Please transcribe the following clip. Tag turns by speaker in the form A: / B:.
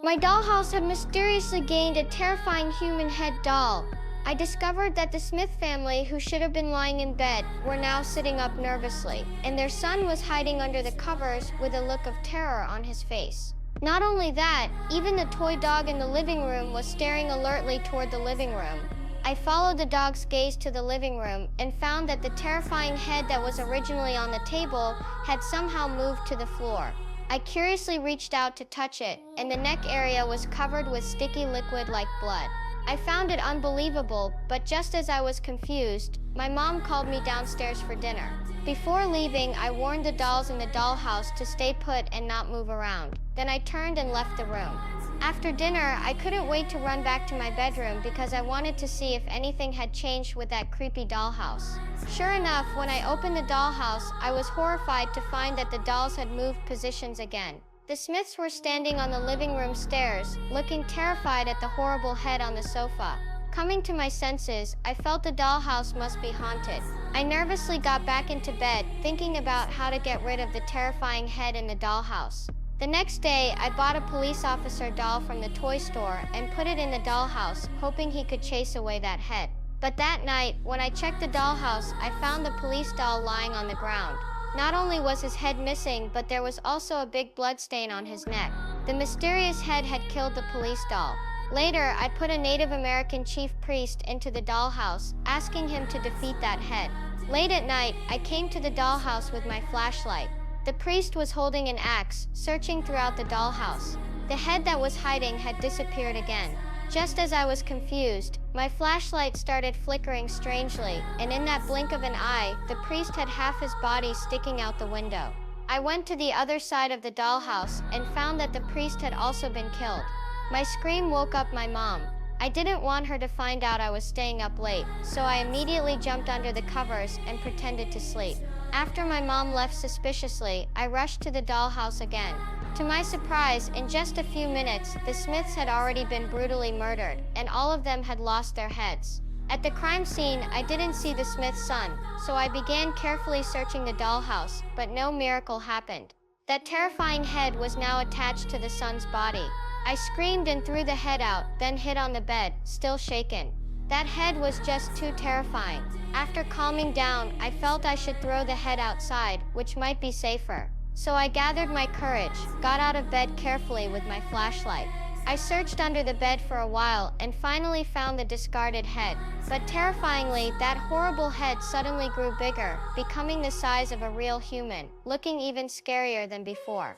A: My dollhouse had mysteriously gained a terrifying human head doll. I discovered that the Smith family, who should have been lying in bed, were now sitting up nervously, and their son was hiding under the covers with a look of terror on his face. Not only that, even the toy dog in the living room was staring alertly toward the living room. I followed the dog's gaze to the living room and found that the terrifying head that was originally on the table had somehow moved to the floor. I curiously reached out to touch it, and the neck area was covered with sticky liquid like blood. I found it unbelievable, but just as I was confused, my mom called me downstairs for dinner. Before leaving, I warned the dolls in the dollhouse to stay put and not move around. Then I turned and left the room. After dinner, I couldn't wait to run back to my bedroom because I wanted to see if anything had changed with that creepy dollhouse. Sure enough, when I opened the dollhouse, I was horrified to find that the dolls had moved positions again. The Smiths were standing on the living room stairs, looking terrified at the horrible head on the sofa. Coming to my senses, I felt the dollhouse must be haunted. I nervously got back into bed, thinking about how to get rid of the terrifying head in the dollhouse. The next day, I bought a police officer doll from the toy store and put it in the dollhouse, hoping he could chase away that head. But that night, when I checked the dollhouse, I found the police doll lying on the ground. Not only was his head missing, but there was also a big blood stain on his neck. The mysterious head had killed the police doll. Later, I put a Native American chief priest into the dollhouse, asking him to defeat that head. Late at night, I came to the dollhouse with my flashlight. The priest was holding an axe, searching throughout the dollhouse. The head that was hiding had disappeared again. Just as I was confused, my flashlight started flickering strangely, and in that blink of an eye, the priest had half his body sticking out the window. I went to the other side of the dollhouse and found that the priest had also been killed. My scream woke up my mom. I didn't want her to find out I was staying up late, so I immediately jumped under the covers and pretended to sleep. After my mom left suspiciously, I rushed to the dollhouse again. To my surprise, in just a few minutes, the Smiths had already been brutally murdered, and all of them had lost their heads. At the crime scene, I didn't see the Smith's son, so I began carefully searching the dollhouse, but no miracle happened. That terrifying head was now attached to the son's body. I screamed and threw the head out, then hid on the bed, still shaken. That head was just too terrifying. After calming down, I felt I should throw the head outside, which might be safer. So I gathered my courage, got out of bed carefully with my flashlight. I searched under the bed for a while and finally found the discarded head. But terrifyingly, that horrible head suddenly grew bigger, becoming the size of a real human, looking even scarier than before.